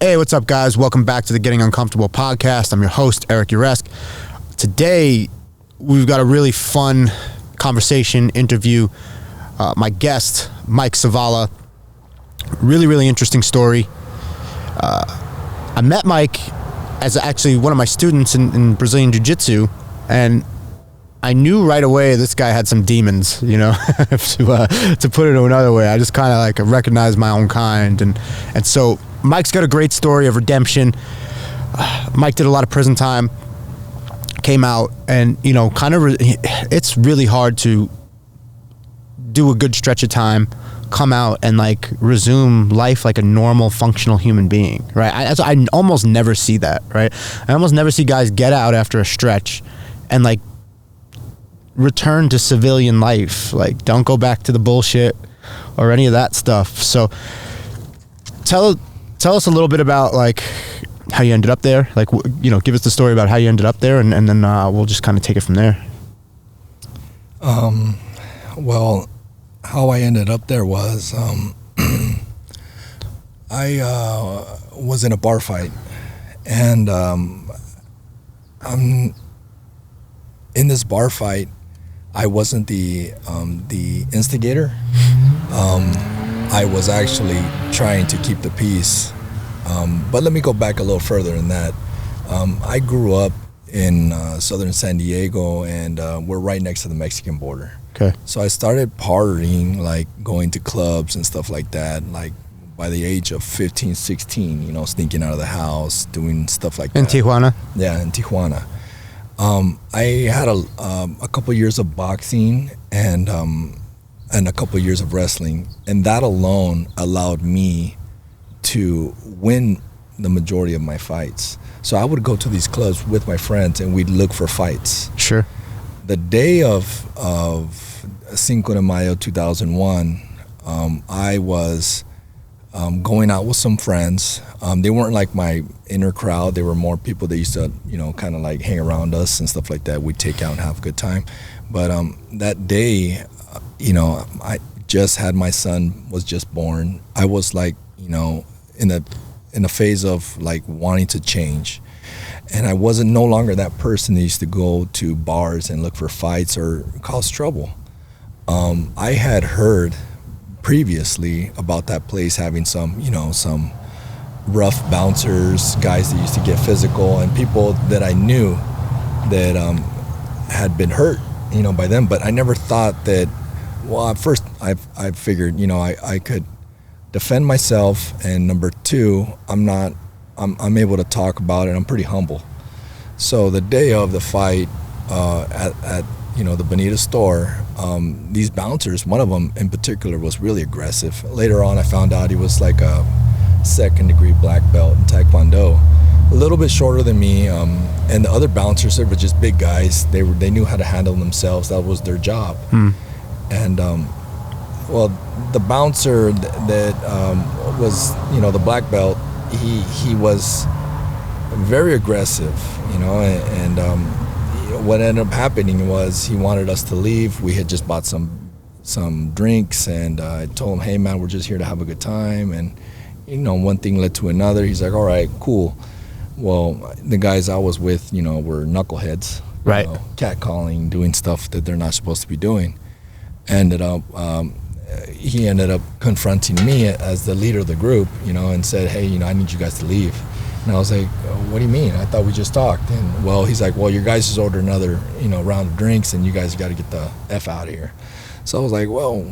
Hey, what's up, guys? Welcome back to the Getting Uncomfortable podcast. I'm your host, Eric Uresk. Today, we've got a really fun conversation, interview. My guest, Mike Savala. Really interesting story. I met Mike as actually one of my students in Brazilian Jiu-Jitsu, and I knew right away this guy had some demons, you know, to put it another way. I just kind of like recognized my own kind. And so Mike's got a great story of redemption. Mike did a lot of prison time, came out, and, you know, it's really hard to do a good stretch of time, come out and like resume life like a normal functional human being, right? I almost never see that, right? I almost never see guys get out after a stretch and like return to civilian life. Like, don't go back to the bullshit or any of that stuff. So tell us a little bit about like how you ended up there. Like, you know, give us the story about how you ended up there, and then we'll just kind of take it from there. Well, how I ended up there was I was in a bar fight, and I'm in this bar fight. I wasn't the instigator. I was actually trying to keep the peace. But let me go back a little further than that. I grew up in southern San Diego, and we're right next to the Mexican border. Okay. So I started partying, like going to clubs and stuff like that, like by the age of 15, 16, you know, sneaking out of the house, doing stuff like that. In Tijuana? Yeah, in Tijuana. I had a couple years of boxing and a couple years of wrestling, and that alone allowed me to win the majority of my fights. So I would go to these clubs with my friends, and we'd look for fights. Sure. The day of Cinco de Mayo 2001, I was going out with some friends. They weren't like my inner crowd. They were more people that used to, you know, kind of like hang around us and stuff like that. We'd take out and have a good time. But that day, you know, I just had my son, was just born. I was like, you know, in a phase of like wanting to change. And I wasn't no longer that person that used to go to bars and look for fights or cause trouble. I had heard previously about that place having some rough bouncers, guys that used to get physical, and people that I knew that had been hurt, you know, by them. But I never thought that. Well, at first I figured, you know, I could defend myself, and number two, I'm able to talk about it. I'm pretty humble. So the day of the fight at you know, the Bonita store, these bouncers, one of them in particular was really aggressive. Later on, I found out he was like a second-degree black belt in Taekwondo, a little bit shorter than me. And the other bouncers, they were just big guys. They knew how to handle themselves. That was their job. And well, the bouncer that was, you know, the black belt, he was very aggressive, you know, and what ended up happening was he wanted us to leave. We had just bought some drinks, and I told him, hey man, we're just here to have a good time. And, you know, one thing led to another. He's like, all right, cool. Well, the guys I was with, you know, were knuckleheads, right? You know, catcalling, doing stuff that they're not supposed to be doing. He ended up confronting me as the leader of the group, you know, and said, hey, you know, I need you guys to leave. And I was like, what do you mean? I thought we just talked. And well, he's like, well, your guys just ordered another, you know, round of drinks, and you guys got to get the F out of here. So I was like, well,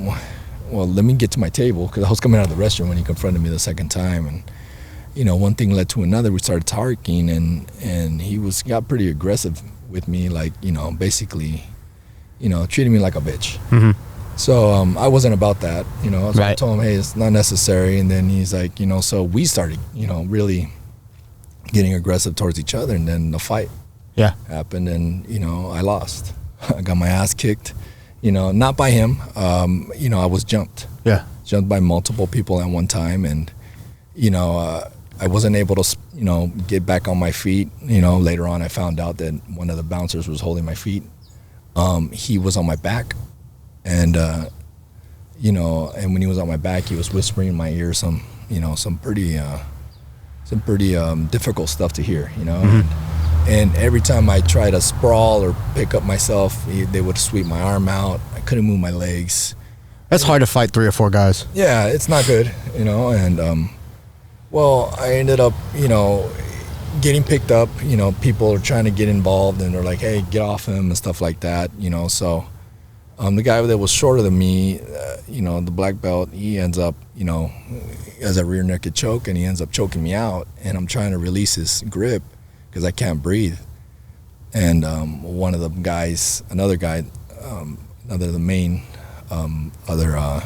let me get to my table, because I was coming out of the restroom when he confronted me the second time. And, you know, one thing led to another. We started talking, and he got pretty aggressive with me, like, you know, basically, you know, treating me like a bitch. Mm-hmm. So I wasn't about that, you know. So right. I told him, hey, it's not necessary. And then he's like, you know, so we started, you know, really getting aggressive towards each other. And then the fight happened, and, you know, I lost. I got my ass kicked, you know, not by him. You know, I was jumped. Yeah. Jumped by multiple people at one time. And, you know, I wasn't able to, you know, get back on my feet. You know, later on I found out that one of the bouncers was holding my feet. He was on my back. And, you know, and when he was on my back, he was whispering in my ear some, you know, some pretty some pretty difficult stuff to hear, you know. And every time I try to sprawl or pick up myself, they would sweep my arm out. I couldn't move my legs. That's hard to fight 3 or 4 guys. Yeah, it's not good, you know. And well, I ended up, you know, getting picked up. You know, people are trying to get involved, and they're like, "Hey, get off him," and stuff like that, you know. So the guy that was shorter than me, you know, the black belt, he ends up, you know, has a rear naked choke, and he ends up choking me out. And I'm trying to release his grip because I can't breathe. And one of the guys, another guy, the main other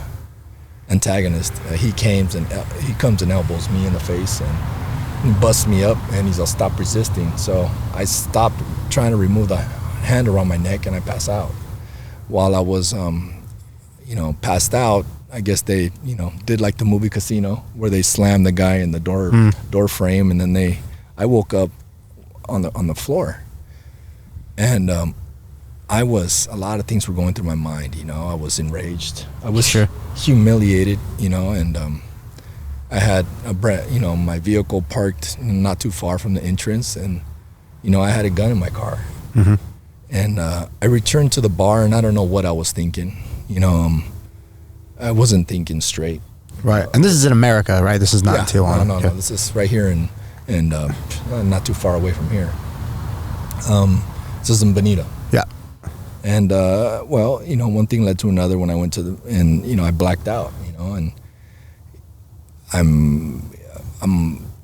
antagonist, he comes and elbows me in the face and he busts me up, and he's like, "Stop resisting." So I stopped trying to remove the hand around my neck, and I pass out. While I was, you know, passed out, I guess they, you know, did like the movie Casino, where they slammed the guy in the door frame, and then I woke up on the floor, and a lot of things were going through my mind, you know. I was enraged, I was humiliated, you know, and I had my vehicle parked not too far from the entrance, and you know, I had a gun in my car. And I returned to the bar, and I don't know what I was thinking. You know, I wasn't thinking straight. Right, and this is in America, right? This is not in Tijuana. No. This is right here in not too far away from here. This is in Bonita. Yeah. And well, you know, one thing led to another. When I went and you know, I blacked out. You know, and I'm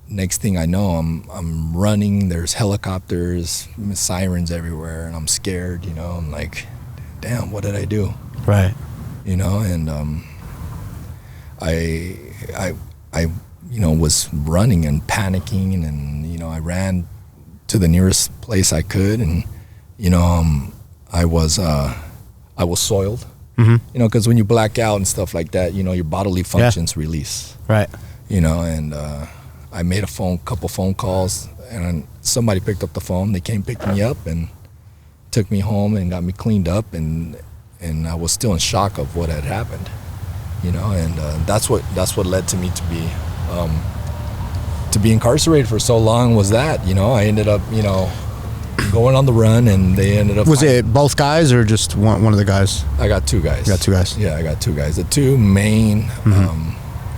next thing I know, I'm running. There's helicopters, sirens everywhere, and I'm scared. You know, I'm like, damn, what did I do? Right. You know, and I you know, was running and panicking, and you know, I ran to the nearest place I could, and you know, I was soiled. You know, because when you black out and stuff like that, you know, your bodily functions release. Right. You know, and I made a couple phone calls, and somebody picked up the phone. They came, picked me up, and took me home and got me cleaned up, and I was still in shock of what had happened. You know, and that's what led to me to be incarcerated for so long. Was that, you know, I ended up, you know, going on the run, and they ended up. Was it both guys or just one of the guys? I got 2 guys. You got 2 guys. Yeah, I got 2 guys. The 2 main,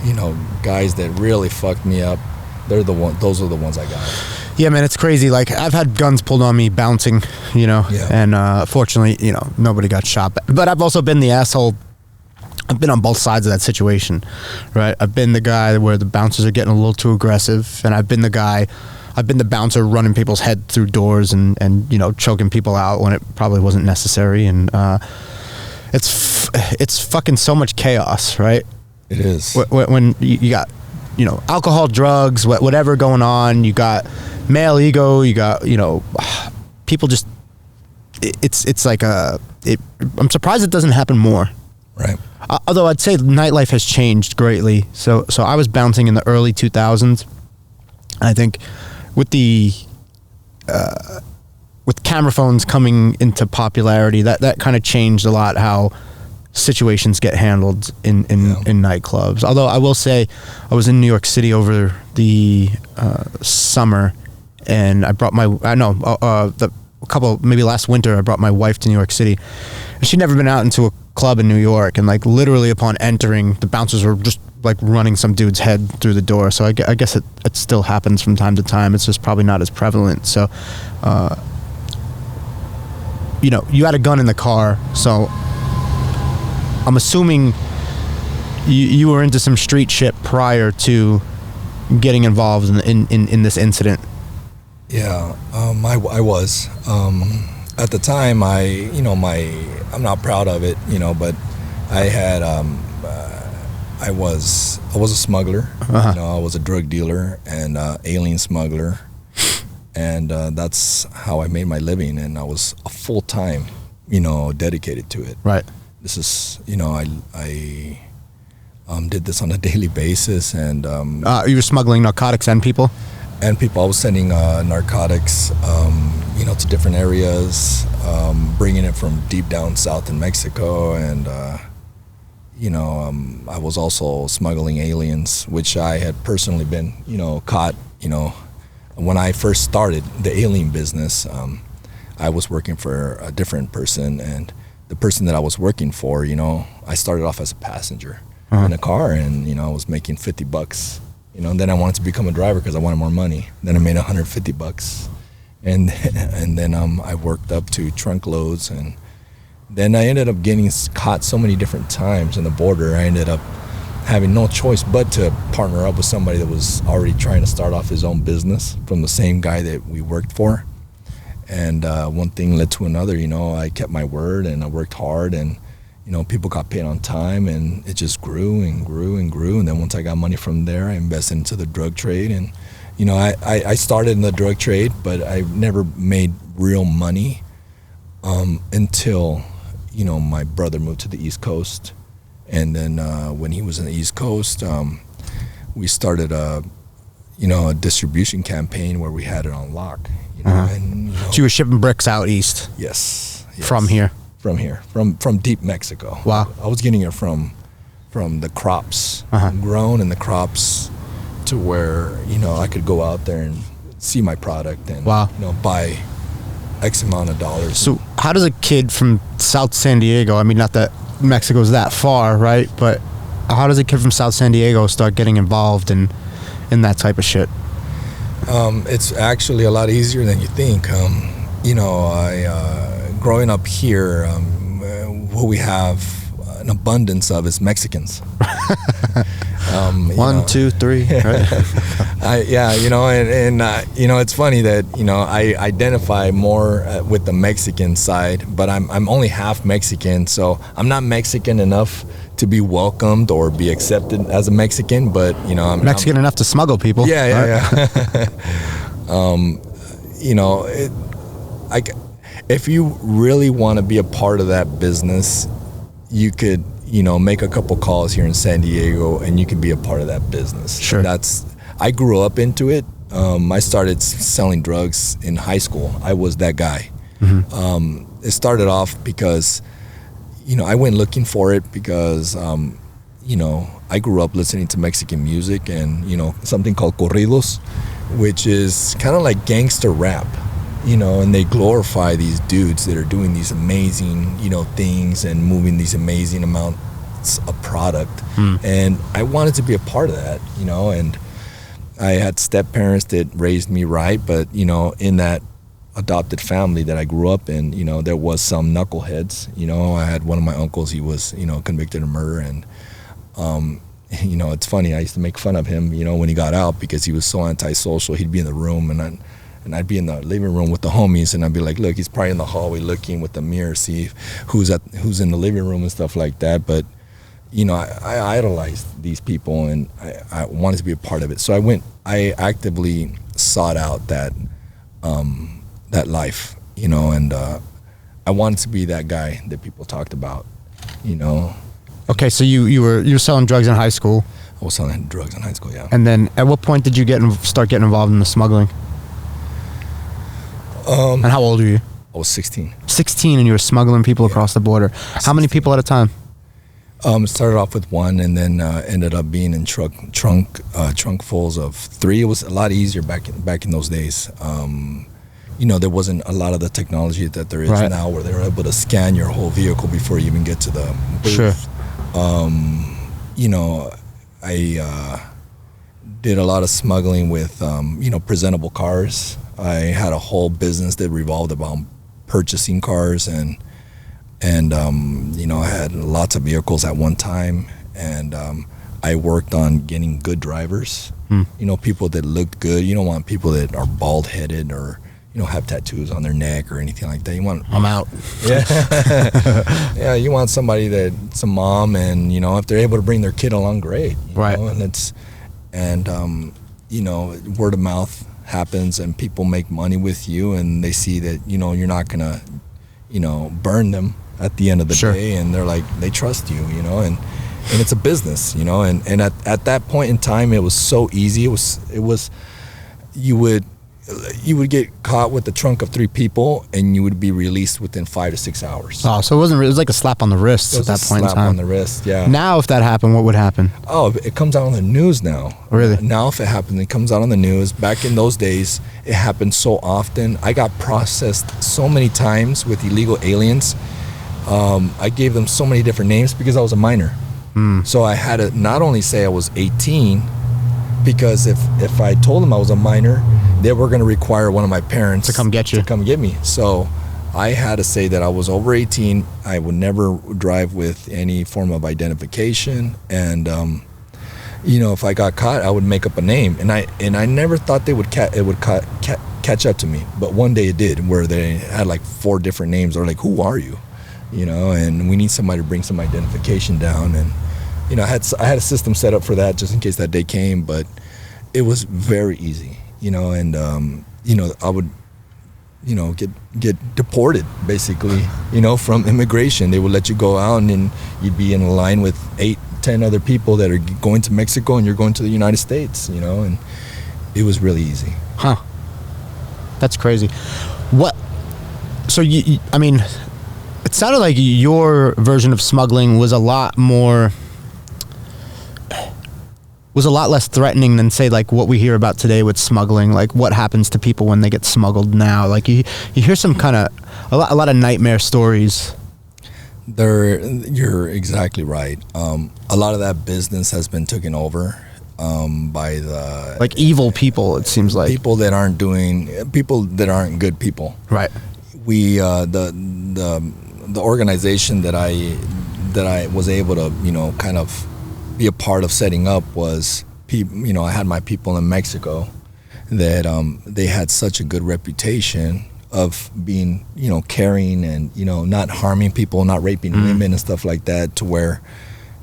you know, guys that really fucked me up. Those are the ones I got. Yeah, man, it's crazy. Like, I've had guns pulled on me bouncing, you know, and fortunately, you know, nobody got shot. But I've also been the asshole. I've been on both sides of that situation, right? I've been the guy where the bouncers are getting a little too aggressive, and I've been the bouncer running people's head through doors and you know, choking people out when it probably wasn't necessary. And it's fucking so much chaos, right? It is. When you got, you know, alcohol, drugs, whatever going on, you got male ego, you got, you know, people just, it's like I'm surprised it doesn't happen more. Right. Although I'd say nightlife has changed greatly. So I was bouncing in the early 2000s. I think with camera phones coming into popularity, that kind of changed a lot how situations get handled in nightclubs. Although I will say, I was in New York City over the summer, and I brought maybe last winter, I brought my wife to New York City, and she'd never been out into a club in New York, and like literally upon entering, the bouncers were just like running some dude's head through the door. So I guess it still happens from time to time. It's just probably not as prevalent. So you know, you had a gun in the car, so I'm assuming you were into some street shit prior to getting involved in this incident. Yeah, I was. At the time, I'm not proud of it, you know, but I had, I was a smuggler. You know, I was a drug dealer and alien smuggler, and that's how I made my living. And I was a full-time, you know, dedicated to it. Right. This is, you know, I did this on a daily basis, and you were smuggling narcotics and people. I was sending narcotics, you know, to different areas, bringing it from deep down south in Mexico, and you know, I was also smuggling aliens, which I had personally been, you know, caught when I first started the alien business, I was working for a different person, and the person that I was working for, I started off as a passenger in a car, and I was making $50, and then I wanted to become a driver because I wanted more money. Then I made $150, and then I worked up to trunk loads, and then I ended up getting caught so many different times in the border. I ended up having no choice but to partner up with somebody that was already trying to start off his own business from the same guy that we worked for. And one thing led to another. I kept my word, and I worked hard, and people got paid on time, and it just grew and grew and grew. And then once I got money from there, I invested into the drug trade. And I started in the drug trade, but I never made real money until my brother moved to the East Coast. And then when he was in the East Coast, we started a distribution campaign where we had it on lock. And, So you were shipping bricks out east? Yes. From here? From here, from deep Mexico. Wow. I was getting it from the crops grown and the crops to where, I could go out there and see my product and, buy X amount of dollars. So how does a kid from South San Diego, I mean, not that Mexico's that far, right? But how does a kid from South San Diego start getting involved in that type of shit? It's actually a lot easier than you think. Growing up here, what we have an abundance of is Mexicans. One, two, three. Right? It's funny that I identify more with the Mexican side, but I'm only half Mexican, so I'm not Mexican enough to be welcomed or be accepted as a Mexican, but I'm Mexican enough to smuggle people. Yeah. If you really want to be a part of that business, you could make a couple calls here in San Diego, and you can be a part of that business. Sure. I grew up into it. I started selling drugs in high school. I was that guy. Mm-hmm. It started off because, I went looking for it because, I grew up listening to Mexican music and, something called corridos, which is kind of like gangster rap. And they glorify these dudes that are doing these amazing, things and moving these amazing amounts of product. And I wanted to be a part of that, and I had step parents that raised me right, but, in that adopted family that I grew up in, there was some knuckleheads. I had one of my uncles, he was, convicted of murder, and, it's funny, I used to make fun of him, when he got out because he was so antisocial. He'd be in the room, and I'd be in the living room with the homies, and I'd be like, look, he's probably in the hallway looking with the mirror, see who's in the living room and stuff like that. But, I idolized these people, and I wanted to be a part of it. So I actively sought out that life, and I wanted to be that guy that people talked about, Okay, so you were selling drugs in high school. I was selling drugs in high school, yeah. And then at what point did you start getting involved in the smuggling? And how old were you? I was 16. 16, and you were smuggling people across the border. How many people at a time? Started off with one, and then ended up being in trunkfuls of 3. It was a lot easier back in those days. There wasn't a lot of the technology that there is now, where they're able to scan your whole vehicle before you even get to the booth. Sure. I did a lot of smuggling with presentable cars. I had a whole business that revolved about purchasing cars, and I had lots of vehicles at one time, and I worked on getting good drivers. People that looked good. You don't want people that are bald headed or have tattoos on their neck or anything like that. You want I'm out. Yeah, you want somebody that's a mom, and if they're able to bring their kid along, great. Right. And word of mouth happens, and people make money with you, and they see that you're not gonna burn them at the end of the day, and they're like, they trust you, and it's a business, and at that point in time, it was so easy. It was you would you would get caught with the trunk of 3 people, and you would be released within 5 to 6 hours. Oh, so it was like a slap on the wrist at that point in time. Slap on the wrist, yeah. Now, if that happened, what would happen? Oh, it comes out on the news now. Really? Now, if it happens, it comes out on the news. Back in those days, it happened so often. I got processed so many times with illegal aliens. I gave them so many different names because I was a minor. So I had to not only say I was 18, because if I told them I was a minor, they were going to require one of my parents to come get you. To come get me. So I had to say that I was over 18. I would never drive with any form of identification. And, if I got caught, I would make up a name. And I never thought they would catch up to me. But one day it did, where they had like 4 different names. Or like, who are you? And we need somebody to bring some identification down. And, I had a system set up for that just in case that day came. But it was very easy. And I would, get deported basically, from immigration. They would let you go out, and then you'd be in a line with 8-10 other people that are going to Mexico, and you're going to the United States, and it was really easy. Huh. That's crazy. What? So I mean, it sounded like your version of smuggling was a lot less threatening than, say, like what we hear about today with smuggling, like what happens to people when they get smuggled now. Like you hear some kind of a lot of nightmare stories. You're exactly right. A lot of that business has been taken over by the like evil people. It seems like people that aren't good people. Right. We the organization that I was able to kind of be a part of setting up was, I had my people in Mexico that they had such a good reputation of being, caring and, not harming people, not raping women and stuff like that, to where,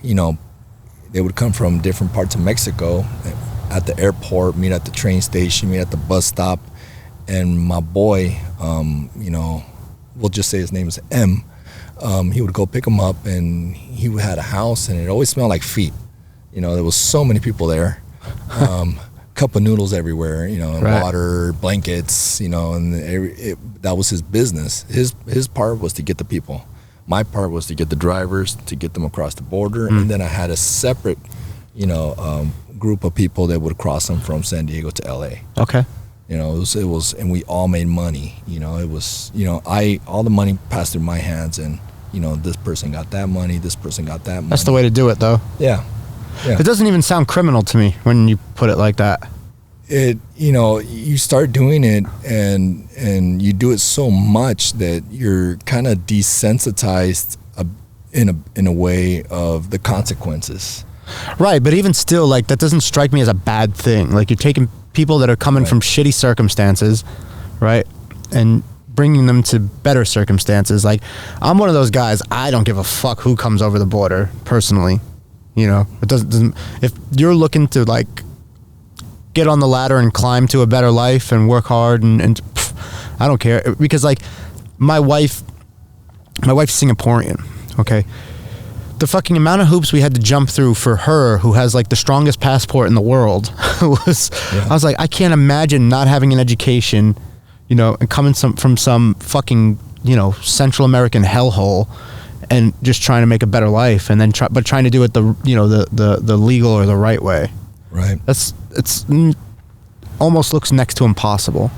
they would come from different parts of Mexico at the airport, meet at the train station, meet at the bus stop. And my boy, we'll just say his name is M. He would go pick him up, and he had a house, and it always smelled like feet. There was so many people there. Cup of noodles everywhere, right. Water, blankets, and that was his business. His part was to get the people. My part was to get the drivers, to get them across the border, and then I had a separate, group of people that would cross them from San Diego to LA. Okay. It was, and we all made money. It was, all the money passed through my hands, and this person got that money, this person got that money. That's the way to do it, though. Yeah. It doesn't even sound criminal to me when you put it like that. You start doing it, and you do it so much that you're kind of desensitized in a way of the consequences. Right, but even still, like, that doesn't strike me as a bad thing. Like, you're taking people that are coming from shitty circumstances, right, and bringing them to better circumstances. Like, I'm one of those guys, I don't give a fuck who comes over the border, personally. It doesn't if you're looking to, like, get on the ladder and climb to a better life and work hard and I don't care, because, like, my wife's Singaporean, okay? The fucking amount of hoops we had to jump through for her, who has, like, the strongest passport in the world, was, I was like, I can't imagine not having an education, and coming from some fucking, Central American hellhole, and just trying to make a better life, and then trying to do it the legal or the right way. Right. It's almost looks next to impossible.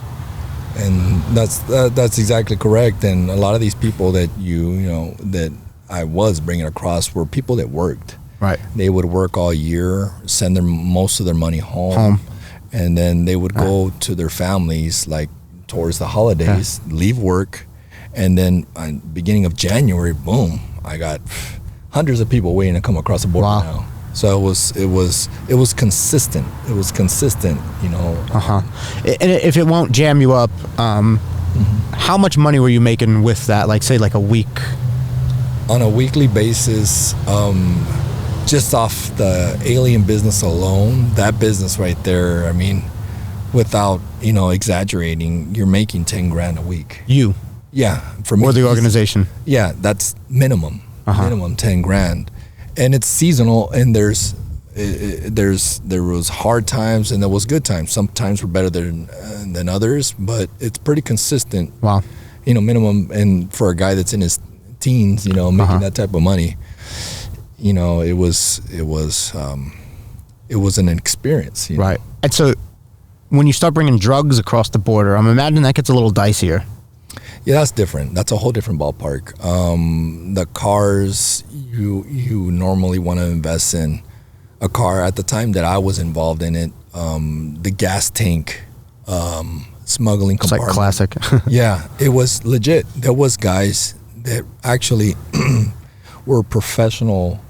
And that's exactly correct. And a lot of these people that that I was bringing across were people that worked. Right. They would work all year, send most of their money home. And then they would go to their families, like, towards the holidays, leave work. And then beginning of January, boom, I got hundreds of people waiting to come across the border now. So it was consistent. It was consistent, And if it won't jam you up, how much money were you making with that? Like, say, like a week? On a weekly basis, just off the alien business alone, that business right there, I mean, without, exaggerating, you're making 10 grand a week. You? Yeah, for me. Or the organization? Yeah, that's minimum 10 grand. And it's seasonal, and there was hard times and there was good times. Some times were better than others, but it's pretty consistent. Wow. Minimum, and for a guy that's in his teens, making that type of money, it was an experience. Right. And so when you start bringing drugs across the border, I'm imagining that gets a little dicier. Yeah, that's different. That's a whole different ballpark. The cars, you normally want to invest in a car. At the time that I was involved in it, the gas tank smuggling compartment. It's like classic. Yeah, it was legit. There was guys that actually were professional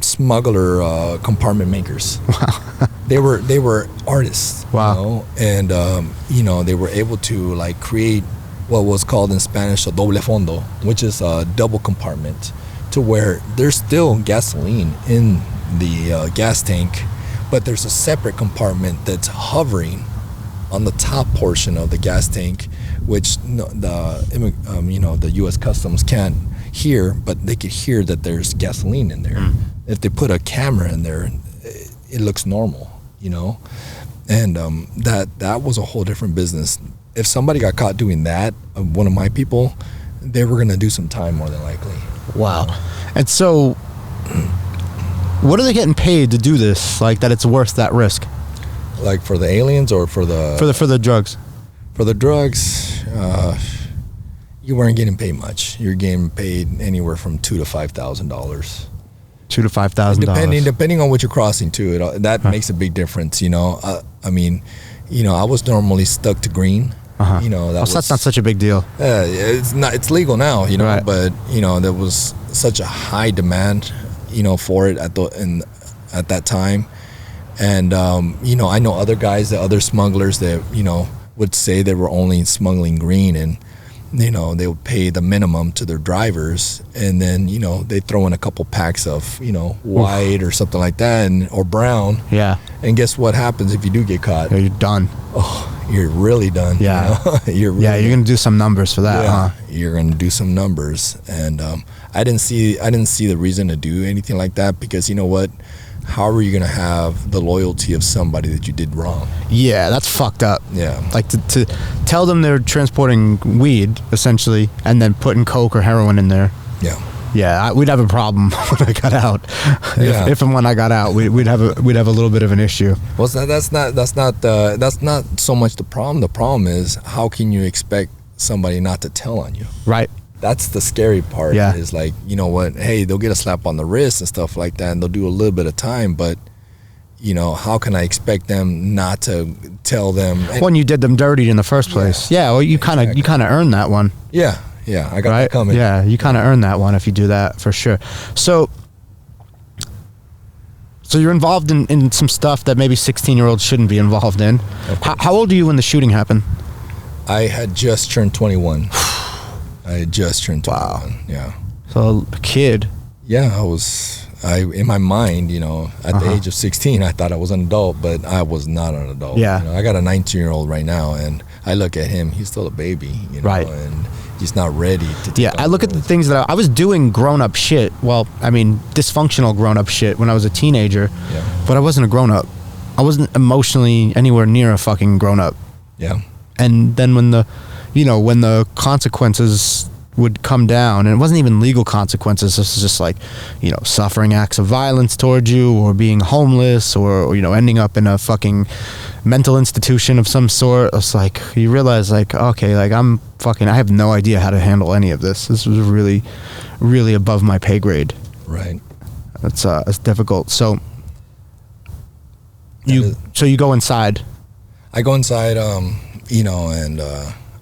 smuggler compartment makers. Wow. They were artists. Wow. And they were able to like create what was called in Spanish a doble fondo, which is a double compartment, to where there's still gasoline in the gas tank, but there's a separate compartment that's hovering on the top portion of the gas tank, which the U.S. Customs can't hear, but they could hear that there's gasoline in there. If they put a camera in there, it looks normal, and that was a whole different business. If somebody got caught doing that, one of my people, they were gonna do some time more than likely. Wow. And so what are they getting paid to do this, like that it's worth that risk? Like for the aliens or for the drugs? For the drugs, you weren't getting paid much. You're getting paid anywhere from $2,000 to $5,000. $2,000 to $5,000. Depending on what you're crossing too. That makes a big difference. I was normally stuck to green. That's not such a big deal. It's not. It's legal now. Right. But there was such a high demand, for it at that time. And I know other guys, the other smugglers that would say they were only smuggling green, and they would pay the minimum to their drivers, and then they throw in a couple packs of white or something like that, or brown. Yeah. And guess what happens if you do get caught? Yeah, you're done. Oh, you're really done. Yeah. You're gonna do some numbers for that. Yeah, huh? You're gonna do some numbers, and I didn't see the reason to do anything like that, because you know what? How are you going to have the loyalty of somebody that you did wrong? Yeah, that's fucked up. Yeah. Like to tell them they're transporting weed, essentially, and then putting coke or heroin in there. Yeah. Yeah, we'd have a problem when I got out. Yeah. If and when I got out, we'd have a little bit of an issue. Well, that's not so much the problem. The problem is, how can you expect somebody not to tell on you? Right. That's the scary part. Yeah. Is like, hey, they'll get a slap on the wrist and stuff like that, and they'll do a little bit of time, but how can I expect them not to tell them when you did them dirty in the first place? Yeah, well, you kind of earned that one. Yeah, I got that coming. Yeah, you kind of earned that one if you do that, for sure. So you're involved in some stuff that maybe 16-year-olds shouldn't be involved in. How old are you when the shooting happened? I had just turned 21. Wow. Yeah. So a kid. Yeah, in my mind, at the age of 16, I thought I was an adult, but I was not an adult. Yeah. I got a 19-year-old right now, and I look at him, he's still a baby, right. And he's not ready to take I look at the things that I was doing grown-up shit. Well, I mean, dysfunctional grown-up shit when I was a teenager. Yeah. But I wasn't a grown-up. I wasn't emotionally anywhere near a fucking grown-up. Yeah. And then when the consequences would come down, and it wasn't even legal consequences, this is just like, suffering acts of violence towards you, or being homeless, or ending up in a fucking mental institution of some sort. It's like, you realize, like, okay, like I have no idea how to handle any of this. This was really, really above my pay grade. Right. It's difficult. So you go inside. I go inside, and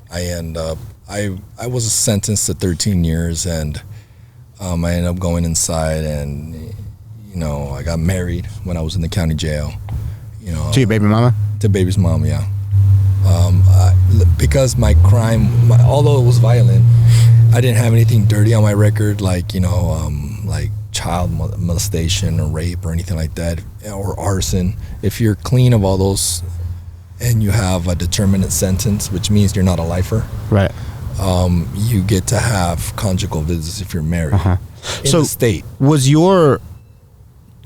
I end up, I was sentenced to 13 years, and I ended up going inside, and I got married when I was in the county jail. To your baby mama? To baby's mom, yeah. Because my crime, although it was violent, I didn't have anything dirty on my record, like like child molestation or rape or anything like that, or arson. If you're clean of all those, and you have a determinate sentence, which means you're not a lifer, right? You get to have conjugal visits if you're married. In so the state. Was your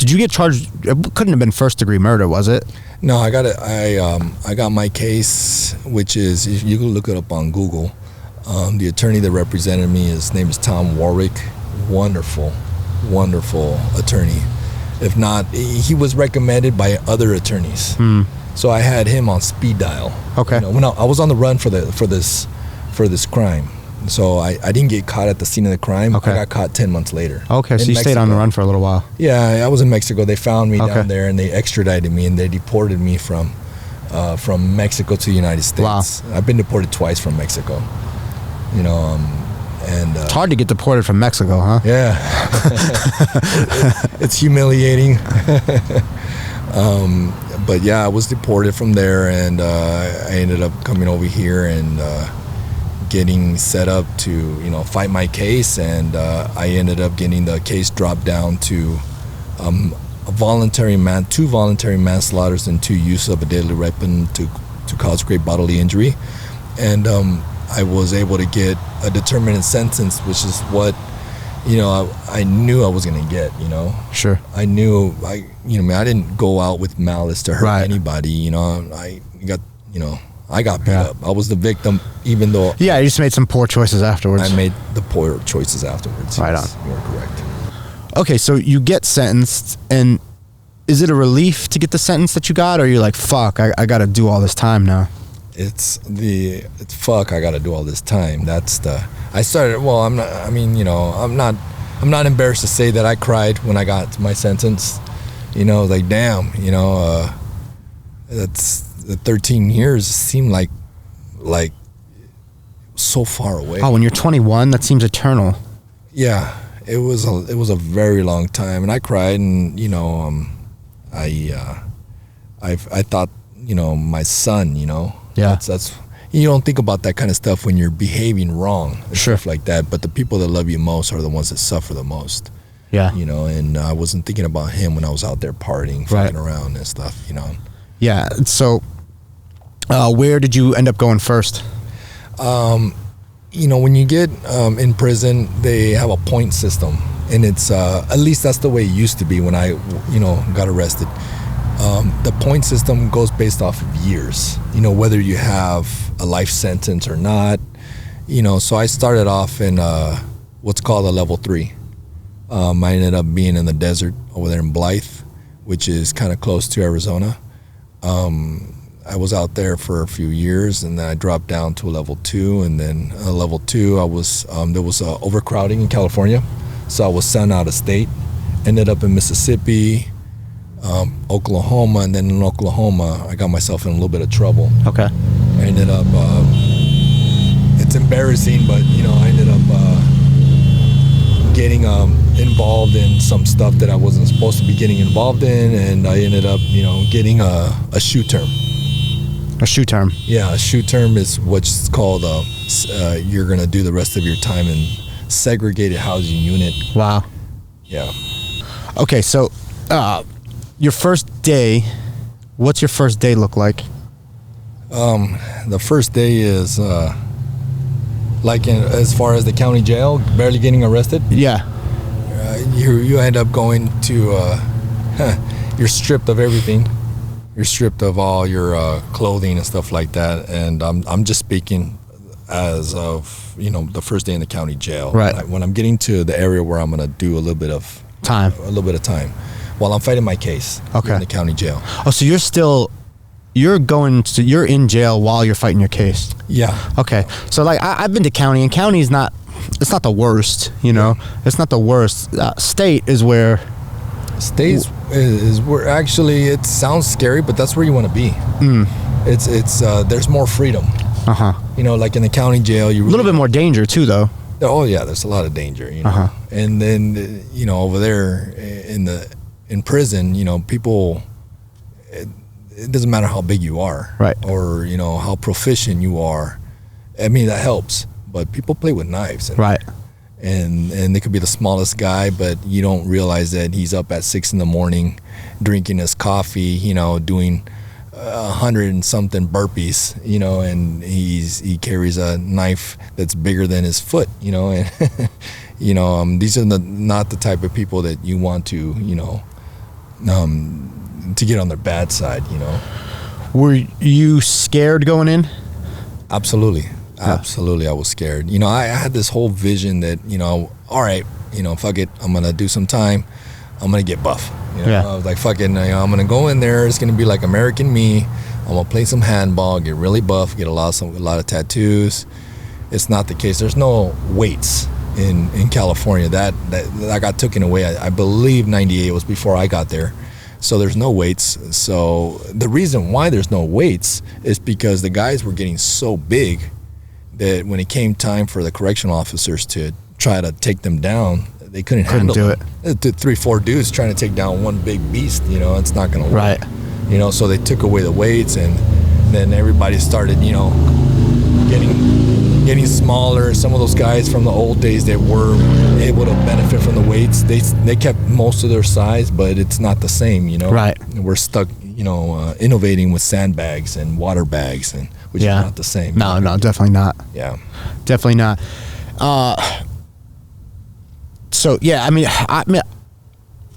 Did you get charged? It couldn't have been first-degree murder, was it? No, I got it. I got my case, which is, you can look it up on Google. The attorney that represented me, his name is Tom Warwick. Wonderful, wonderful attorney. If not, he was recommended by other attorneys. So I had him on speed dial. Okay. You know, when I was on the run for this crime. So I didn't get caught at the scene of the crime. Okay. I got caught 10 months later. Okay, so you stayed on the run for a little while. Yeah, I was in Mexico. They found me Okay. down there, and they extradited me, and they deported me from Mexico to the United States. Wow. I've been deported twice from Mexico. You know, and It's hard to get deported from Mexico, huh? yeah, it's humiliating. But yeah, I was deported from there, and I ended up coming over here and getting set up to, you know, fight my case, and I ended up getting the case dropped down to two voluntary manslaughters and 2 use of a deadly weapon to cause great bodily injury, and I was able to get a determinate sentence, which is what, you know, I knew I was going to get, you know. Sure. I knew, I didn't go out with malice to hurt anybody, you know. I got beat up. I was the victim, even though... Yeah, you just made some poor choices afterwards. I made the poor choices afterwards. Right Yes, on. you're correct. Okay, so you get sentenced, and is it a relief to get the sentence that you got, or you're like, fuck, I got to do all this time now? It's fuck, I got to do all this time. That's the... I started... Well, I'm not... I mean, you know, I'm not embarrassed to say that I cried when I got my sentence. You know, like, damn, you know, that's... The 13 years seemed like so far away. Oh, when you're 21, that seems eternal. Yeah, it was a very long time, and I cried, and you know, I thought, you know, my son, you know, Yeah. that's you don't think about that kind of stuff when you're behaving wrong, and Sure. stuff like that. But the people that love you most are the ones that suffer the most. Yeah. You know, and I wasn't thinking about him when I was out there partying, fucking around and stuff. You know. Yeah. So, where did you end up going first? You know, when you get in prison, they have a point system, and it's at least that's the way it used to be when I, you know, got arrested. The point system goes based off of years, you know, whether you have a life sentence or not, you know. So I started off in what's called a level 3. I ended up being in the desert over there in Blythe, which is kind of close to Arizona. I was out there for a few years, and then I dropped down to a level 2, and then level 2, I was there was overcrowding in California, so I was sent out of state. Ended up in Mississippi, Oklahoma, and then in Oklahoma, I got myself in a little bit of trouble. Okay. I ended up, it's embarrassing, but you know, I ended up getting involved in some stuff that I wasn't supposed to be getting involved in, and I ended up, you know, getting a shoe term. A shoe term. Yeah, a shoe term is what's called, you're going to do the rest of your time in segregated housing unit. Wow. Yeah. Okay, so your first day, what's your first day look like? The first day is like as far as the county jail, barely getting arrested. Yeah. You end up going to, you're stripped of everything. You're stripped of all your clothing and stuff like that. And I'm just speaking as of, you know, the first day in the county jail. Right. When I'm getting to the area where I'm going to do a little bit of Time. while I'm fighting my case. Okay. In the county jail. Oh, so you're in jail while you're fighting your case. Yeah. Okay. So like I've been to county, and county is not, it's not the worst, you know. It's not the worst. State is where. State is where, actually, it sounds scary, but that's where you want to be. It's there's more freedom. You know, like in the county jail, A little bit more danger too, though. Oh yeah, there's a lot of danger, you know. And then, you know, over there in prison, you know, people, it doesn't matter how big you are, Right. or you know how proficient you are. I mean, that helps, but people play with knives, Right. and they could be the smallest guy, but you don't realize that he's up at 6 a.m. drinking his coffee, you know, doing 100 and something burpees, you know, and he carries a knife that's bigger than his foot, you know, and you know, these are not the type of people that you want to, you know, to get on their bad side, you know. Were you scared going in? Absolutely. Absolutely, I was scared. You know, I had this whole vision that, you know, all right, you know, fuck it, I'm going to do some time. I'm going to get buff. You know? I was like, fuck it, you know, I'm going to go in there. It's going to be like American me. I'm going to play some handball, get really buff, get a lot of tattoos. It's not the case. There's no weights in California. That got taken away. I believe 98 was before I got there. So there's no weights. So the reason why there's no weights is because the guys were getting so big that when it came time for the correctional officers to try to take them down, they couldn't handle do it. 3-4 dudes trying to take down one big beast, you know, it's not going to work. Right. You know, so they took away the weights, and then everybody started, you know, getting smaller. Some of those guys from the old days that were able to benefit from the weights, they kept most of their size, but it's not the same, you know. Right. We're stuck, you know, innovating with sandbags and water bags, and which is not the same. No, definitely not. Yeah. Definitely not. So yeah, I mean,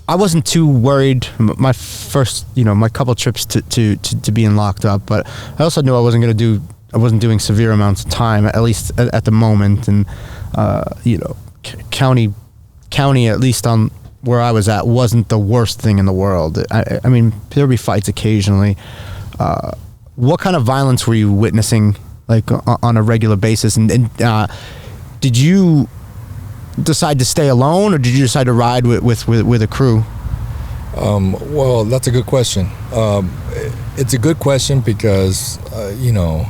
I wasn't too worried my first, you know, my couple trips to being locked up, but I also knew I wasn't doing severe amounts of time, at least at the moment, and you know, county, at least on where I was at, wasn't the worst thing in the world. I mean, there'd be fights occasionally. What kind of violence were you witnessing, like on a regular basis, and did you decide to stay alone, or did you decide to ride with a crew? Well, that's a good question. It's a good question because you know,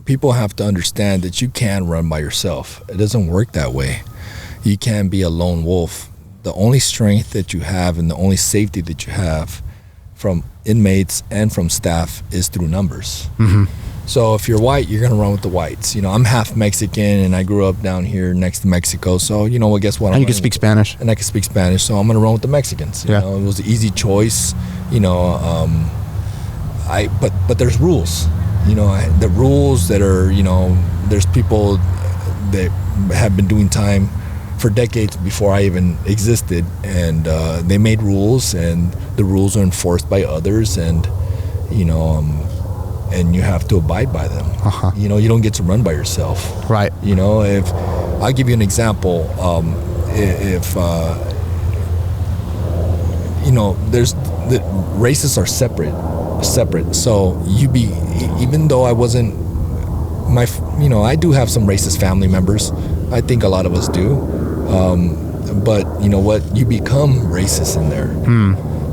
people have to understand that you can run by yourself. It doesn't work that way. You can't be a lone wolf. The only strength that you have and the only safety that you have from inmates and from staff is through numbers. Mm-hmm. So if you're white, you're going to run with the whites. You know, I'm half Mexican, and I grew up down here next to Mexico. So, you know, well, guess what? And you can speak Spanish. And I can speak Spanish, so I'm going to run with the Mexicans. You know, it was an easy choice. You know, but there's rules. You know, the rules that are, you know, there's people that have been doing time for decades before I even existed, and they made rules, and the rules are enforced by others, and, you know, and you have to abide by them. Uh-huh. You know, you don't get to run by yourself. Right. You know, if I'll give you an example, if you know, the races are separate. So even though I wasn't you know, I do have some racist family members. I think a lot of us do. But you know what? You become racist in there.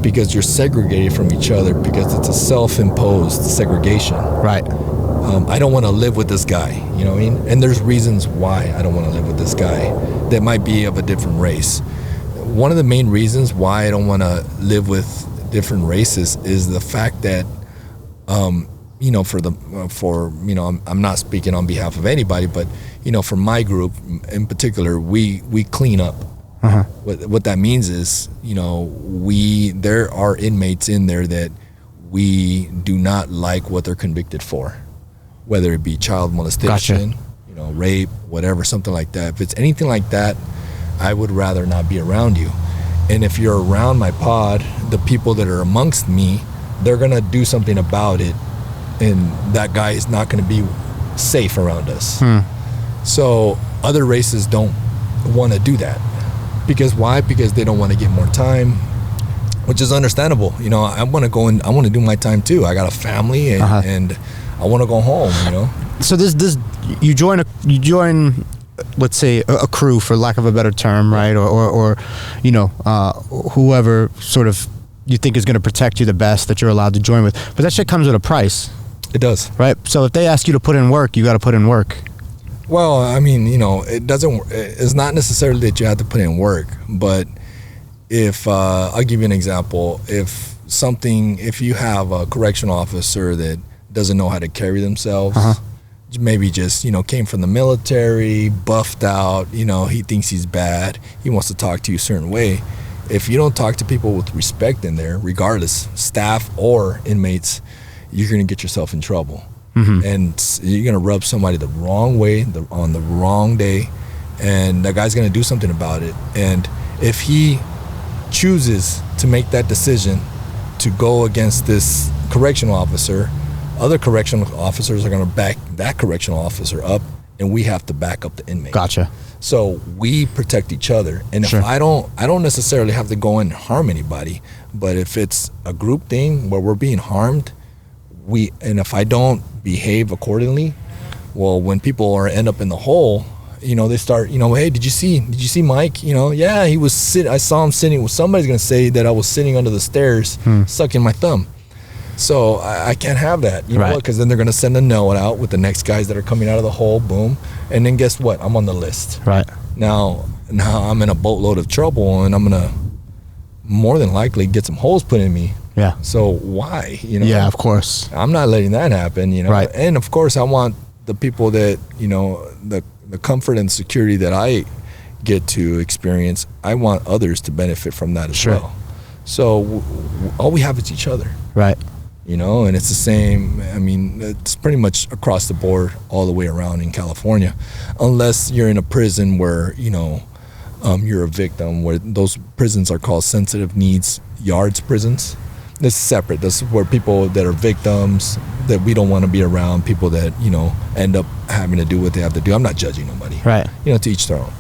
Because you're segregated from each other, because it's a self-imposed segregation. Right. I don't want to live with this guy, you know what I mean? And there's reasons why I don't want to live with this guy that might be of a different race. One of the main reasons why I don't want to live with different races is the fact that, you know, for you know, I'm not speaking on behalf of anybody, but, you know, for my group in particular, we clean up. Uh-huh. What that means is, you know, there are inmates in there that we do not like what they're convicted for, whether it be child molestation, you know, rape, whatever, something like that. If it's anything like that, I would rather not be around you. And if you're around my pod, the people that are amongst me, they're gonna do something about it, and that guy is not gonna be safe around us. So other races don't want to do that. Because why? Because they don't want to get more time, which is understandable. You know, I want to go and I want to do my time too. I got a family, and, and I want to go home. You know. So you join, let's say a crew, for lack of a better term, right? Or you know, whoever sort of you think is going to protect you the best that you're allowed to join with. But that shit comes with a price. It does. Right. So if they ask you to put in work, you got to put in work. Well, I mean, you know, it's not necessarily that you have to put in work, but if, I'll give you an example, if you have a correctional officer that doesn't know how to carry themselves, maybe just, you know, came from the military, buffed out, you know, he thinks he's bad, he wants to talk to you a certain way. If you don't talk to people with respect in there, regardless, staff or inmates, you're going to get yourself in trouble. And you're going to rub somebody the wrong way on the wrong day, and that guy's going to do something about it. And if he chooses to make that decision to go against this correctional officer, other correctional officers are going to back that correctional officer up, and we have to back up the inmate. Gotcha. So we protect each other. And Sure. if I don't necessarily have to go in and harm anybody, but if it's a group thing where we're being harmed, and if I don't behave accordingly, well, when people end up in the hole, they start, hey, did you see Mike? Yeah, he was I saw him sitting. Well, somebody's going to say that I was sitting under the stairs sucking my thumb. So I can't have that, Right. because then they're going to send a note out with the next guys that are coming out of the hole, boom. And then guess what? I'm on the list. Right. Now I'm in a boatload of trouble, and I'm going to more than likely get some holes put in me. Yeah. So why? Yeah, of course. I'm not letting that happen, Right. And of course I want the people that, the comfort and security that I get to experience, I want others to benefit from that as Sure. well. So all we have is each other. Right. And it's the same. I mean, it's pretty much across the board all the way around in California, unless you're in a prison where, you're a victim, where those prisons are called sensitive needs yards prisons. This is separate. This is where people that are victims that we don't want to be around, people that, end up having to do what they have to do. I'm not judging nobody. Right. To each their own.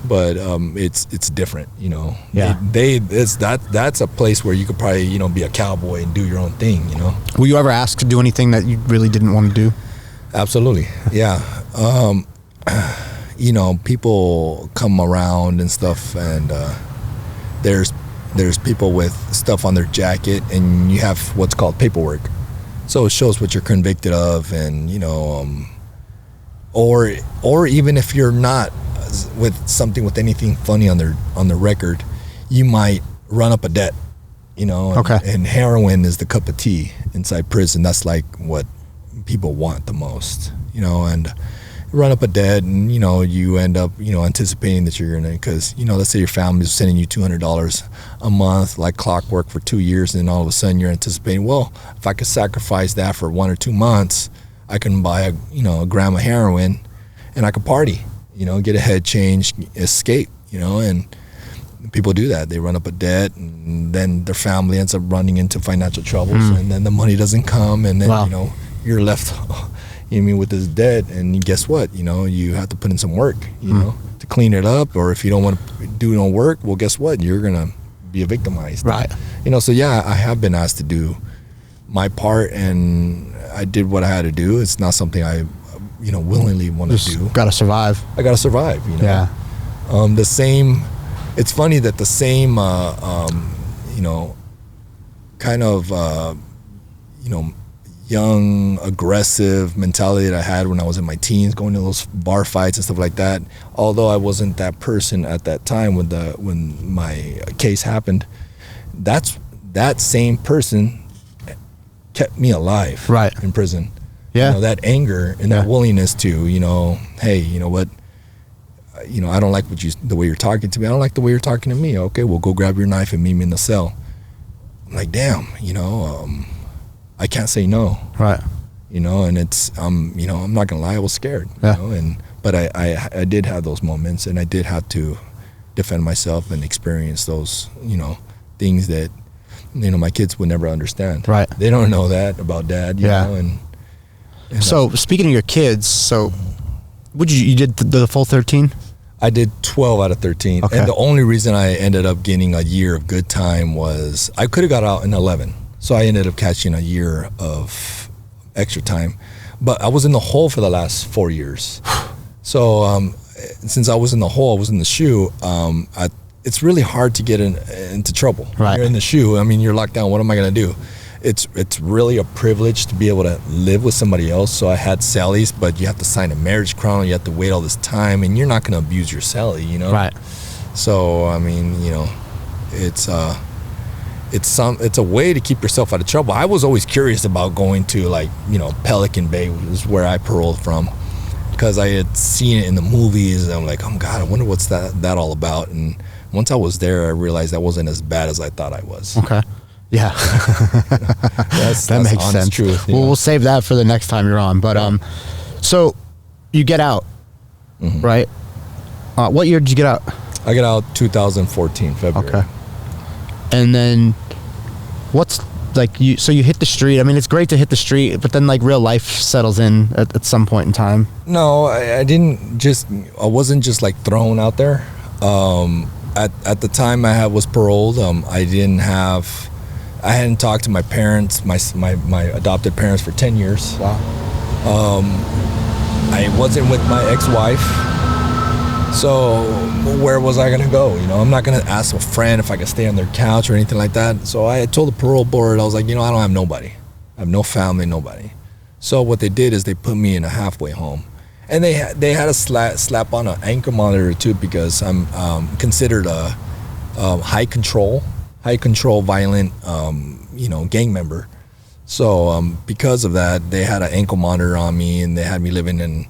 But it's different, Yeah. That's a place where you could probably, be a cowboy and do your own thing, Were you ever asked to do anything that you really didn't want to do? Absolutely. Yeah. People come around and stuff, and there's people with stuff on their jacket, and you have what's called paperwork. So it shows what you're convicted of, and or even if you're not with something with anything funny on their record, you might run up a debt, Okay. And heroin is the cup of tea inside prison. That's like what people want the most, and run up a debt, and you end up anticipating that you're gonna, because let's say your family's sending you $200 a month like clockwork for 2 years, and then all of a sudden you're anticipating, well, if I could sacrifice that for 1 or 2 months, I can buy a gram of heroin and I could party, get a head change, escape, and people do that. They run up a debt, and then their family ends up running into financial troubles, and then the money doesn't come, and then Wow. you're left with this debt, and guess what? You have to put in some work, to clean it up, or if you don't want to do no work, well, guess what? You're gonna be victimized. Right. So yeah, I have been asked to do my part, and I did what I had to do. It's not something I, willingly want to do. Got to survive. I got to survive, Yeah. The same, it's funny that the same, kind of, young, aggressive mentality that I had when I was in my teens, going to those bar fights and stuff like that. Although I wasn't that person at that time when my case happened, that same person kept me alive. Right. In prison. Yeah. That anger and that willingness to, hey, you know what? I don't like the way you're talking to me. I don't like the way you're talking to me. Okay, well, go grab your knife and meet me in the cell. I'm like, damn, I can't say no. Right. And it's, I'm not gonna lie, I was scared. Yeah. But I did have those moments, and I did have to defend myself and experience those, things that, my kids would never understand. Right. They don't know that about dad. You know, and so speaking of your kids, so you did the full 13? I did 12 out of 13. Okay. And the only reason I ended up getting a year of good time was I could have got out in 11. So I ended up catching a year of extra time. But I was in the hole for the last 4 years. So since I was in the hole, I was in the shoe, it's really hard to get into trouble. Right. You're in the shoe. I mean, you're locked down. What am I going to do? It's really a privilege to be able to live with somebody else. So I had cellies, but you have to sign a marriage crown. You have to wait all this time, and you're not going to abuse your cellie, Right. So I mean, it's a way to keep yourself out of trouble. I was always curious about going to Pelican Bay, which is where I paroled from, because I had seen it in the movies, and I'm like, oh God, I wonder what's that all about. And once I was there, I realized I wasn't as bad as I thought I was. Okay. Yeah. That's that makes sense. Truth, we'll save that for the next time you're on. But so you get out, right? What year did you get out? I got out 2014, February. Okay. And then what's like so you hit the street. I mean, it's great to hit the street, but then like real life settles in at some point in time. No, I wasn't just like thrown out there. At the time I was paroled. I hadn't talked to my parents, my adopted parents, for 10 years. Wow. I wasn't with my ex-wife, so where was I gonna go? I'm not gonna ask a friend if I could stay on their couch or anything like that. So I told the parole board, I was like, I don't have nobody. I have no family, nobody. So what they did is they put me in a halfway home, and they had a slap on an ankle monitor too, because I'm considered a high control violent gang member. So because of that, they had an ankle monitor on me, and they had me living in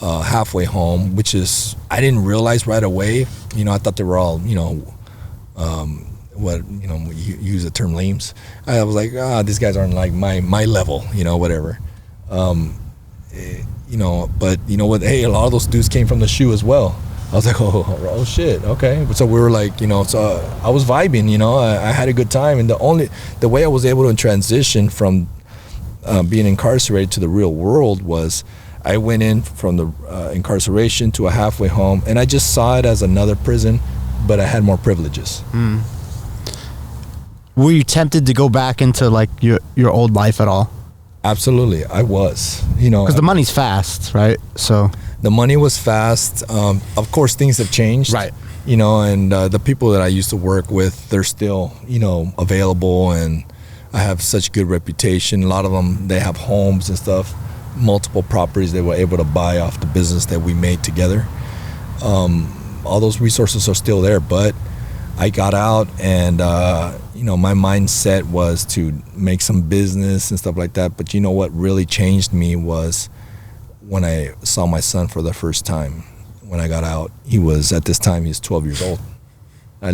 a halfway home, which is, I didn't realize right away. I thought they were all, you use the term lames. I was like, these guys aren't like my level, whatever. But you know what? Hey, a lot of those dudes came from the shoe as well. I was like, oh shit, okay. So we were like, so I was vibing, I had a good time. And the way I was able to transition from being incarcerated to the real world was, I went in from the incarceration to a halfway home, and I just saw it as another prison, but I had more privileges. Mm. Were you tempted to go back into like your old life at all? Absolutely, I was. Because the money's fast, right? So the money was fast. Of course, things have changed, right? And the people that I used to work with, they're still, available, and I have such good reputation. A lot of them, they have homes and stuff, multiple properties they were able to buy off the business that we made together. All those resources are still there, but I got out, and my mindset was to make some business and stuff like that. But what really changed me was when I saw my son for the first time. When I got out, he was 12 years old. I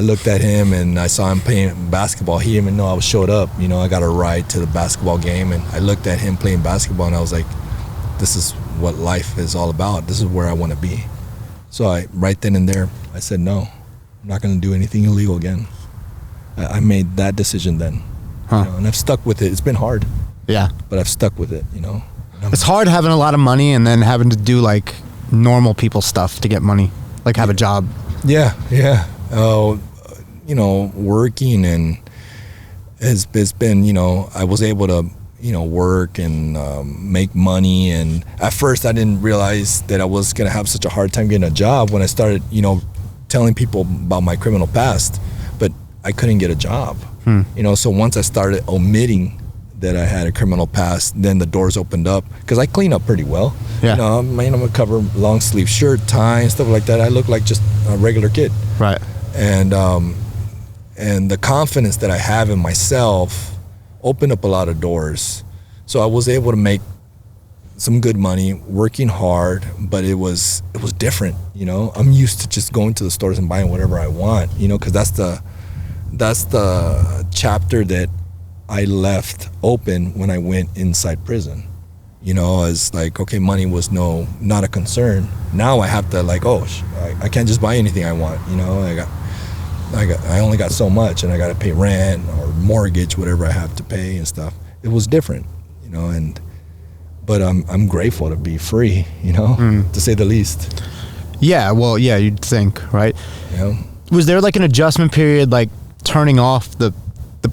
looked at him, and I saw him playing basketball. He didn't even know I showed up. I got a ride to the basketball game, and I looked at him playing basketball, and I was like, this is what life is all about. This is where I want to be. So right then and there, I said, no, I'm not going to do anything illegal again. I made that decision then. And I've stuck with it. It's been hard. Yeah. But I've stuck with it, It's hard having a lot of money and then having to do like normal people stuff to get money, like have a job. Yeah. Working, and it's been, I was able to, work and make money. And at first I didn't realize that I was going to have such a hard time getting a job when I started, telling people about my criminal past, but I couldn't get a job. So once I started omitting that I had a criminal past, then the doors opened up, because I clean up pretty well. Yeah. I'm gonna cover long sleeve shirt, tie, and stuff like that. I look like just a regular kid. Right. And the confidence that I have in myself opened up a lot of doors. So I was able to make some good money, working hard, but it was different. I'm used to just going to the stores and buying whatever I want. Because that's the chapter that I left open when I went inside prison. As like, okay, money was not a concern. Now I have to I can't just buy anything I want. I only got so much, and I got to pay rent or mortgage, whatever I have to pay and stuff. It was different, but I'm grateful to be free, to say the least. Yeah, well, yeah, you'd think, right? Yeah. Was there like an adjustment period, like turning off the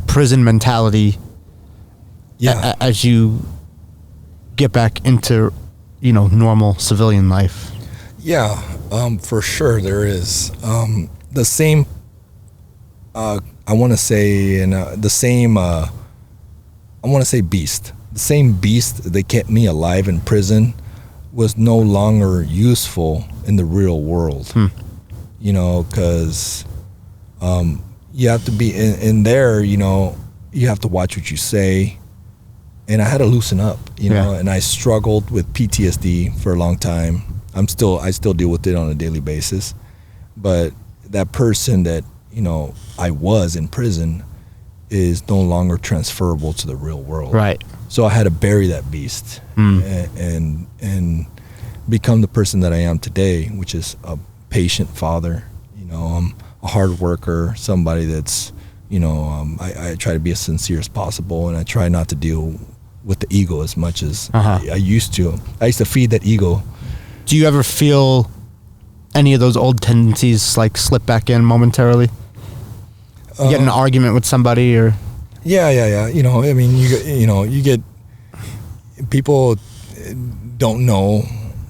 prison mentality? Yeah. As you get back into, normal civilian life? Yeah, for sure there is. The same, I want to say, beast. The same beast that kept me alive in prison was no longer useful in the real world. Because you have to be in there, you have to watch what you say. And I had to loosen up, and I struggled with PTSD for a long time. I still deal with it on a daily basis. But that person that, I was in prison is no longer transferable to the real world. Right. So I had to bury that beast and become the person that I am today, which is a patient father. I'm a hard worker, somebody that's I try to be as sincere as possible, and I try not to deal with the ego as much as I used to. I used to feed that ego. Do you ever feel any of those old tendencies like slip back in momentarily? You get in an argument with somebody, or yeah. I mean, you get people don't know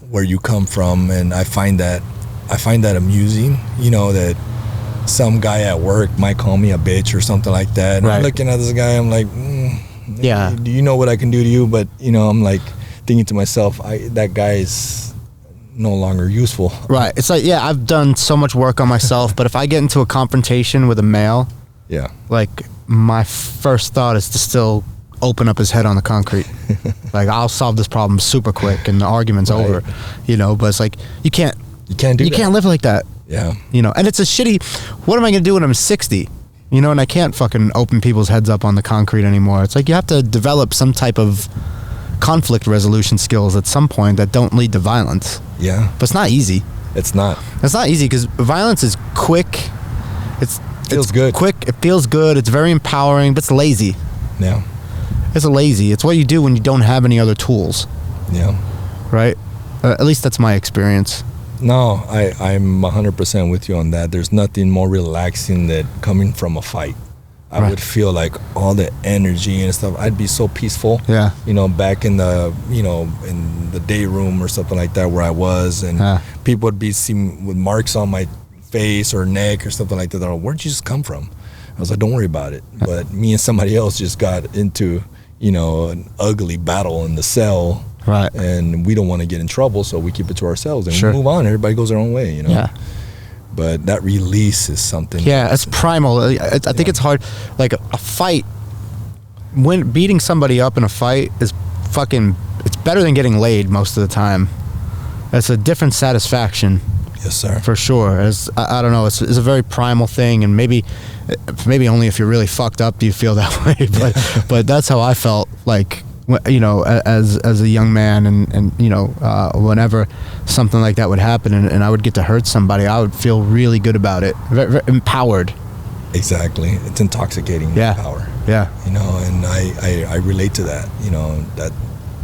where you come from, and I find that amusing. That some guy at work might call me a bitch or something like that. And I'm looking at this guy, I'm like, yeah. Do you know what I can do to you? But I'm like thinking to myself, that guy is no longer useful. Right. It's like, yeah, I've done so much work on myself, but if I get into a confrontation with a male, like my first thought is to still open up his head on the concrete. Like, I'll solve this problem super quick and the argument's over, but it's like, you can't live like that. Yeah. And it's a shitty, what am I going to do when I'm 60? And I can't fucking open people's heads up on the concrete anymore. It's like, you have to develop some type of conflict resolution skills at some point that don't lead to violence. Yeah. But it's not easy. It's not easy because violence is quick. It's good. Quick. It feels good. It's very empowering, but it's lazy. Yeah. It's lazy. It's what you do when you don't have any other tools. Yeah. Right? At least that's my experience. No, I'm 100% with you on that. There's nothing more relaxing than coming from a fight. I would feel like all the energy and stuff. I'd be so peaceful. Yeah. Back in the, in the day room or something like that where I was, and people would be seen with marks on my face or neck or something like that. They're like, where'd you just come from? I was like, don't worry about it. But me and somebody else just got into, an ugly battle in the cell. Right. And we don't want to get in trouble, so we keep it to ourselves and we move on. Everybody goes their own way, Yeah. But that release is something. Yeah, it's primal. I think it's hard. Like a fight, when beating somebody up in a fight is it's better than getting laid most of the time. It's a different satisfaction. Yes, sir. For sure. I don't know. It's a very primal thing, and maybe only if you're really fucked up do you feel that way. But that's how I felt. Like, as a young man, and whenever something like that would happen, and I would get to hurt somebody, I would feel really good about it. Very, very empowered. Exactly. It's intoxicating. Power. Yeah. And I relate to that.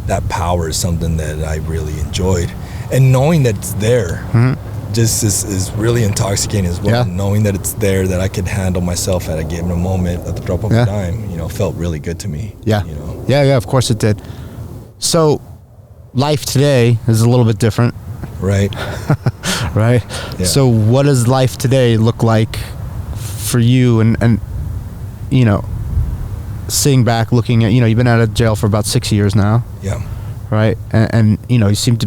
That power is something that I really enjoyed, and knowing that it's there. Mm-hmm. Just is really intoxicating as well. Knowing that it's there, that I could handle myself at a given moment at the drop of a dime, felt really good to me. Yeah. Yeah, of course it did. So life today is a little bit different. Right. Right. Yeah. So what does life today look like for you, and seeing back, looking at, you've been out of jail for about 6 years now. Yeah. Right. And you seem to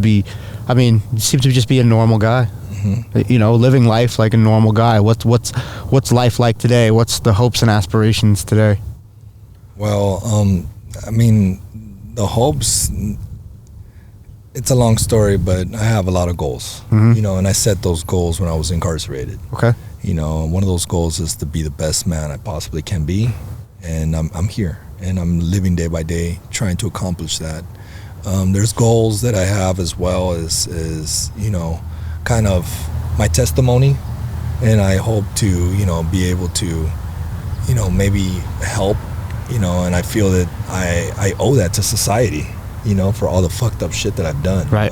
just be a normal guy. Mm-hmm. Living life like a normal guy. What's life like today? What's the hopes and aspirations today? Well, the hopes, it's a long story, but I have a lot of goals. Mm-hmm. And I set those goals when I was incarcerated. Okay. One of those goals is to be the best man I possibly can be, and I'm here, and I'm living day by day trying to accomplish that. There's goals that I have as well as kind of my testimony, and I hope to be able to maybe help, and I feel that I owe that to society, for all the fucked up shit that I've done. Right.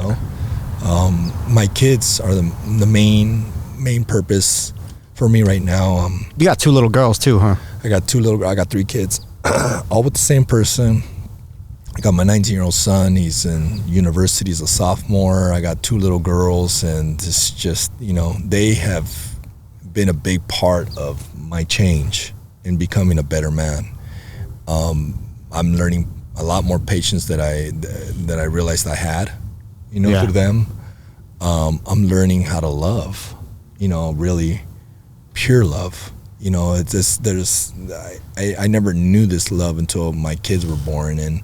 My kids are the main purpose for me right now. You got 2 little girls too, huh? I got 3 kids, all with the same person. I got my 19-year-old son. He's in university. He's a sophomore. I got 2 little girls, and it's just, they have been a big part of my change in becoming a better man. I'm learning a lot more patience that I realized I had, through them. I'm learning how to love, really pure love. It's just, I never knew this love until my kids were born, and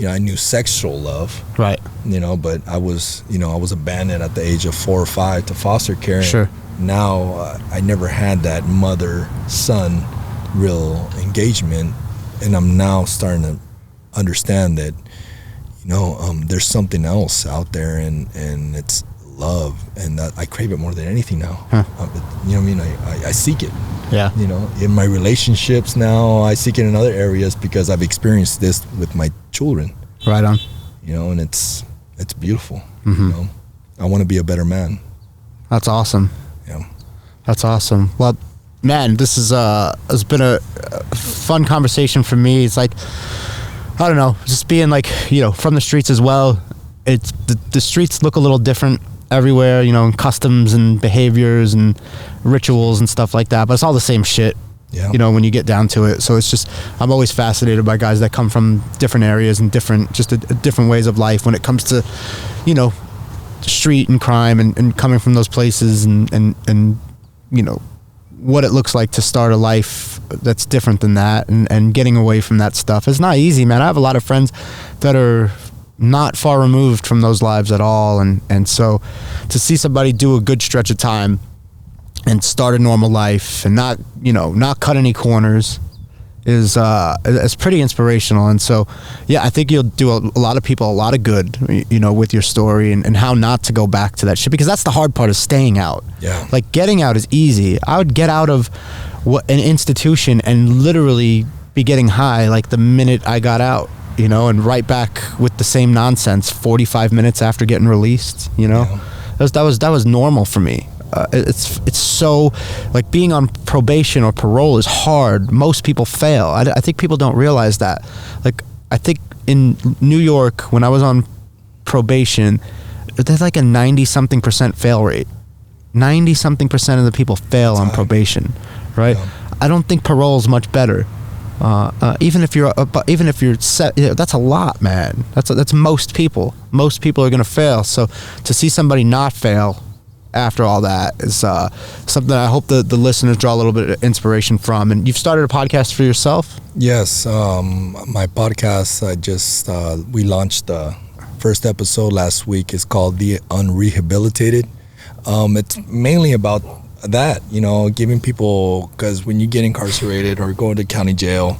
I knew sexual love, right? But I was abandoned at the age of 4 or 5 to foster care. Sure. Now I never had that mother-son real engagement, and I'm now starting to understand that, there's something else out there, and it's love, and that I crave it more than anything now. Huh. I seek it. Yeah. You know, in my relationships now, I seek it in other areas because I've experienced this with my children. Right on. You know, and it's beautiful. You know, I want to be a better man. That's awesome. Yeah. That's awesome. Well, man, this is has been a fun conversation for me. It's like, I don't know, just being like, you know, from the streets as well. It's the streets look a little different everywhere, you know, in customs and behaviors and rituals and stuff like that, but it's all the same shit. Yeah. You know, when you get down to it. So it's just, I'm always fascinated by guys that come from different areas and different ways of life when it comes to, you know, street and crime and coming from those places and you know, what it looks like to start a life that's different than that and getting away from that stuff. It's not easy, man. I have a lot of friends that are not far removed from those lives at all. And so to see somebody do a good stretch of time and start a normal life and not cut any corners is pretty inspirational. And so, yeah, I think you'll do a lot of people a lot of good, you know, with your story and how not to go back to that shit, because that's the hard part, is staying out. Yeah. Like, getting out is easy. I would get out of an institution and literally be getting high like the minute I got out, you know, and right back with the same nonsense 45 minutes after getting released, you know. Yeah. That was normal for me. It's so, like, being on probation or parole is hard. Most people fail. I think people don't realize that. Like, I think in New York, when I was on probation, there's like a 90-something% fail rate. 90-something% of the people fail on probation, right? Yeah. I don't think parole is much better. Even if you're set, you know, that's a lot, man. That's most people. Most people are gonna fail. So to see somebody not fail after all that is something I hope the listeners draw a little bit of inspiration from. And you've started a podcast for yourself? Yes, my podcast, we launched the first episode last week. It's called The Unrehabilitated. It's mainly about that, you know, giving people, because when you get incarcerated or go to county jail,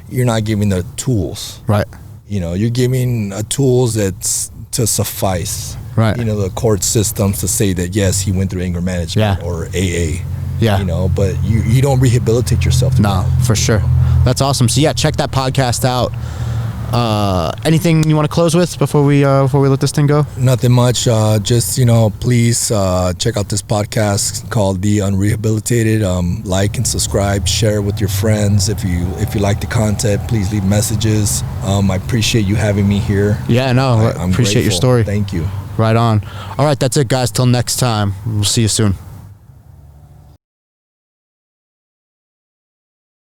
you're not giving the tools. Right. You know, you're giving tools that's to suffice. Right. You know, the court systems to say that, yes, he went through anger management or AA. Yeah. You know, but you don't rehabilitate yourself. No, for sure. That's awesome. So, yeah, check that podcast out. Anything you want to close with before we let this thing go? Nothing much. Just, you know, please check out this podcast called The Unrehabilitated. Like and subscribe, share with your friends. If you like the content, please leave messages. I appreciate you having me here. Yeah, no, I appreciate your story. Thank you. Right on. All right, that's it, guys. Till next time. We'll see you soon.